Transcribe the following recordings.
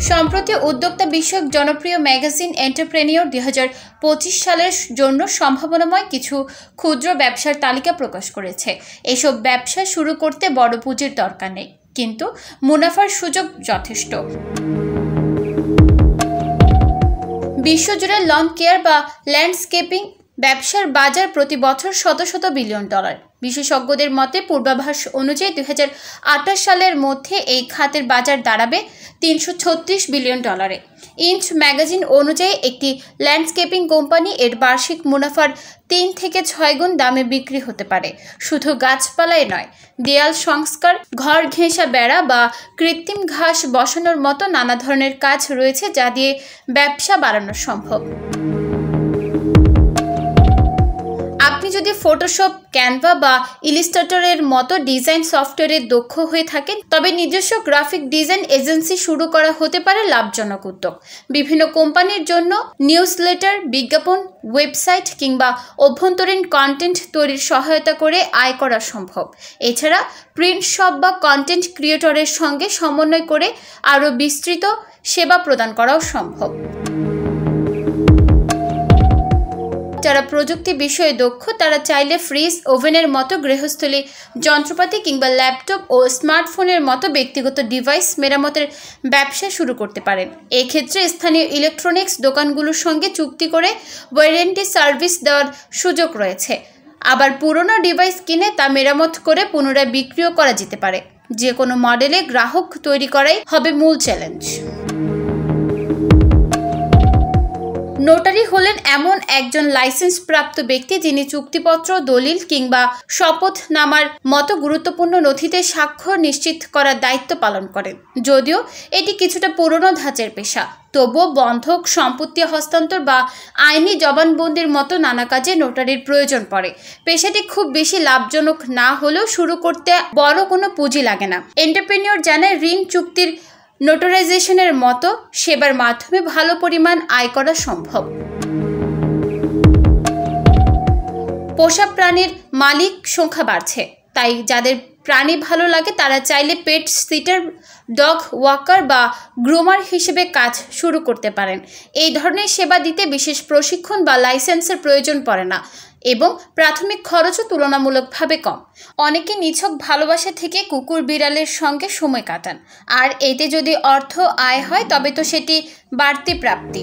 সম্প্রতি উদ্যোক্তা বিষয়ক জনপ্রিয় ম্যাগাজিন এন্টারপ্রেনিয়র 2025 সালের জন্য সম্ভাবনাময় কিছু ক্ষুদ্র ব্যবসার তালিকা প্রকাশ করেছে। এসব ব্যবসা শুরু করতে বড় পুঁজির দরকার নেই, কিন্তু মুনাফার সুযোগ যথেষ্ট। বিশ্বজুড়ে লন কেয়ার বা ল্যান্ডস্কেপিং ব্যবসার বাজার প্রতি বছর শত শত বিলিয়ন ডলার। বিশেষজ্ঞদের মতে পূর্বাভাস অনুযায়ী 2028 সালের মধ্যে এই খাতের বাজার দাঁড়াবে 336 বিলিয়ন ডলারে। ইঞ্চ ম্যাগাজিন অনুযায়ী একটি ল্যান্ডস্কেপিং কোম্পানি এর বার্ষিক মুনাফার 3 থেকে 6 গুণ দামে বিক্রি হতে পারে। শুধু গাছপালাই নয়, দেয়াল সংস্কার, ঘর ঘেঁষা বেড়া বা কৃত্রিম ঘাস বসানোর মতো নানা ধরনের কাজ রয়েছে যা দিয়ে ব্যবসা বাড়ানো সম্ভব। আপনি যদি ফটোশপ, ক্যানভা বা ইলাস্ট্রেটরের মতো ডিজাইন সফটওয়্যারে দক্ষ হয়ে থাকেন, তবে নিজস্ব গ্রাফিক ডিজাইন এজেন্সি শুরু করা হতে পারে লাভজনক উদ্যোগ। বিভিন্ন কোম্পানির জন্য নিউজলেটার, বিজ্ঞাপন, ওয়েবসাইট কিংবা অভ্যন্তরীণ কন্টেন্ট তৈরির সহায়তা করে আয় করা সম্ভব। এছাড়া প্রিন্ট শপ বা কন্টেন্ট ক্রিয়েটরের সঙ্গে সমন্বয় করে আরও বিস্তৃত সেবা প্রদান করাও সম্ভব। যারা প্রযুক্তি বিষয়ে দক্ষ তারা চাইলে ফ্রিজ, ওভেনের মতো গৃহস্থলী যন্ত্রপাতি কিংবা ল্যাপটপ ও স্মার্টফোনের মতো ব্যক্তিগত ডিভাইস মেরামতের ব্যবসা শুরু করতে পারেন। এক্ষেত্রে স্থানীয় ইলেকট্রনিক্স দোকানগুলোর সঙ্গে চুক্তি করে ওয়ারেন্টি সার্ভিস দেওয়ার সুযোগ রয়েছে। আবার পুরনো ডিভাইস কিনে তা মেরামত করে পুনরায় বিক্রিও করা যেতে পারে। যে কোনো মডেলে গ্রাহক তৈরি করাই হবে মূল চ্যালেঞ্জ। নোটারি হলেন এমন একজন লাইসেন্সপ্রাপ্ত ব্যক্তি যিনি চুক্তিপত্র, দলিল কিংবা শপথনামার মতো গুরুত্বপূর্ণ নথিতে স্বাক্ষর নিশ্চিত করার দায়িত্ব পালন করেন। যদিও এটি কিছুটা পুরনো ধাঁচের পেশা, তবুও বন্ধক, সম্পত্তি হস্তান্তর বা আইনি জবানবন্দির মতো নানা কাজে নোটারির প্রয়োজন পড়ে। পেশাটি খুব বেশি লাভজনক না হলেও শুরু করতে বড় কোনো পুঁজি লাগে না। এন্টারপ্রেনিয়র জানায় ঋণ চুক্তির নোটারাইজেশনের মতো সেবার মাধ্যমে ভালো পরিমাণ আয় করা সম্ভব। পোষা প্রাণীর মালিক সংখ্যা বাড়ছে, তাই যাদের প্রাণী ভালো লাগে তারা চাইলে পেট সিটার, ডগ ওয়াকার বা গ্রুমার হিসেবে কাজ শুরু করতে পারেন। এই ধরনের সেবা দিতে বিশেষ প্রশিক্ষণ বা লাইসেন্সের প্রয়োজন পড়ে না এবং প্রাথমিক খরচও তুলনামূলকভাবে কম। অনেকে নিছক ভালোবাসা থেকে কুকুর বিড়ালের সঙ্গে সময় কাটান, আর এতে যদি অর্থ আয় হয় তবে তো সেটি বাড়তি প্রাপ্তি।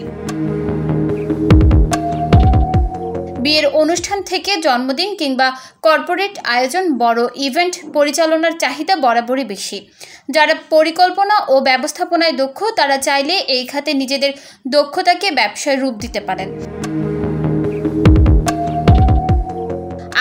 বিয়ের অনুষ্ঠান থেকে জন্মদিন কিংবা কর্পোরেট আয়োজন, বড় ইভেন্ট পরিচালনার চাহিদা বরাবরই বেশি। যারা পরিকল্পনা ও ব্যবস্থাপনায় দক্ষ তারা চাইলে এই খাতে নিজেদের দক্ষতাকে ব্যবসায় রূপ দিতে পারেন।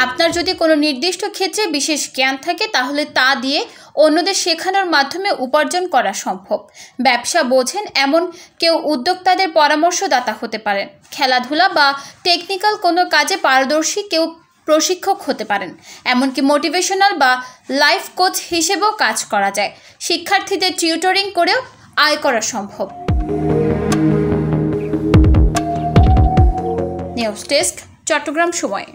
আপনার যদি কোনো নির্দিষ্ট ক্ষেত্রে বিশেষ জ্ঞান থাকে তাহলে তা দিয়ে অন্যদের শেখানোর মাধ্যমে উপার্জন করা সম্ভব। ব্যবসা বোঝেন এমন কেউ উদ্যোক্তাদের পরামর্শদাতা হতে পারেন। খেলাধুলা বা টেকনিক্যাল কোনো কাজে পারদর্শী কেউ প্রশিক্ষক হতে পারেন। এমনকি মোটিভেশনাল বা লাইফ কোচ হিসেবেও কাজ করা যায়। শিক্ষার্থীদের টিউটরিং করেও আয় করা সম্ভব। নিউজ ডেস্ক, চট্টগ্রাম সময়।